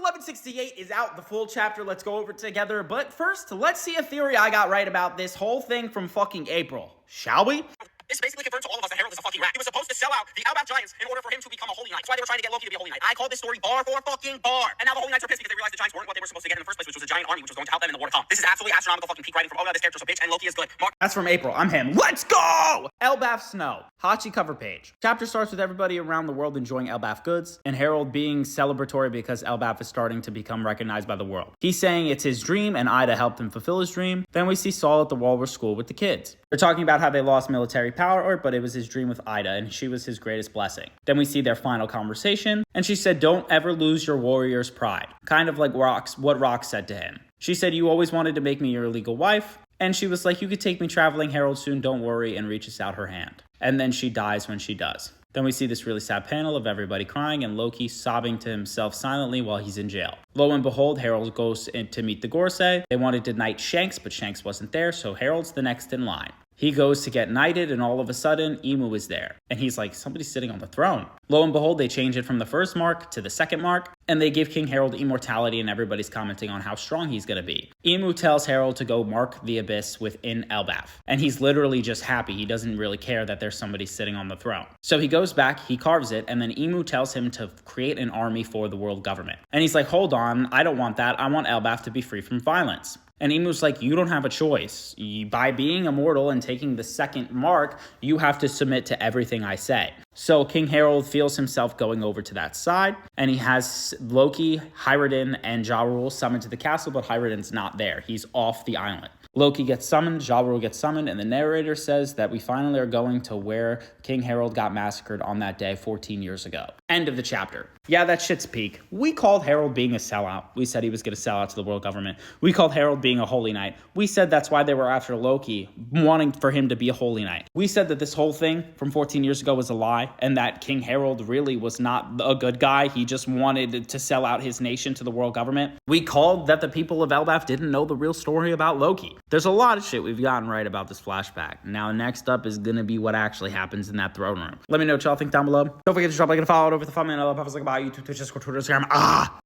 1168 is out, the full chapter. Let's go over it together. But first, let's see a theory I got right about this whole thing from fucking April. Shall we? This basically confirmed to all of us that Harold is a fucking rat. He was supposed to sell out the Outback Giants in order for him to become a Holy Knight. That's why they were trying to get Loki to be a Holy Knight. I called this story bar for fucking bar. And now the Holy Knights are pissed because they realized the Giants weren't what they were supposed to get in the first place, which was a giant army, which was going to help them in the war to come. This is absolutely astronomical fucking peak writing from, oh god, this character's a bitch, and Loki is good. That's from April. I'm him. Let's go! Elbaf Snow. Hachi cover page. Chapter starts with everybody around the world enjoying Elbaf goods, and Harold being celebratory because Elbaf is starting to become recognized by the world. He's saying it's his dream, and Ida helped him fulfill his dream. Then we see Saul at the Walrus School with the kids. They're talking about how they lost military power, but it was his dream with Ida, and she was his greatest blessing. Then we see their final conversation, and she said, "Don't ever lose your warrior's pride." Kind of like what Rox said to him. She said, "You always wanted to make me your legal wife." And she was like, "You could take me traveling, Harold, soon, don't worry," and reaches out her hand. And then she dies when she does. Then we see this really sad panel of everybody crying and Loki sobbing to himself silently while he's in jail. Lo and behold, Harold goes in to meet the Gorsei. They wanted to knight Shanks, but Shanks wasn't there, so Harold's the next in line. He goes to get knighted, and all of a sudden, Emu is there. And he's like, somebody's sitting on the throne. Lo and behold, they change it from the first mark to the second mark, and they give King Harold immortality, and everybody's commenting on how strong he's gonna be. Emu tells Harold to go mark the abyss within Elbaf. And he's literally just happy. He doesn't really care that there's somebody sitting on the throne. So he goes back, he carves it, and then Emu tells him to create an army for the world government. And he's like, hold on, I don't want that. I want Elbaf to be free from violence. And Emu's like, you don't have a choice. By being immortal and taking the second mark, you have to submit to everything I say. So King Harold feels himself going over to that side, and he has Loki, Hyrden, and Ja Rule summoned to the castle, but Hyrden's not there. He's off the island. Loki gets summoned, Ja Rule gets summoned, and the narrator says that we finally are going to where King Harold got massacred on that day 14 years ago. End of the chapter. Yeah, that shit's peak. We called Harold being a sellout. We said he was going to sell out to the world government. We called Harold being a holy knight. We said that's why they were after Loki, wanting for him to be a holy knight. We said that this whole thing from 14 years ago was a lie, and that King Harold really was not a good guy. He just wanted to sell out his nation to the world government. We called that the people of Elbaf didn't know the real story about Loki. There's a lot of shit we've gotten right about this flashback. Now, next up is going to be what actually happens in that throne room. Let me know what y'all think down below. Don't forget to drop a like and follow over the thumbnail. I love how it's like about YouTube, Twitch, Discord, Twitter, Instagram.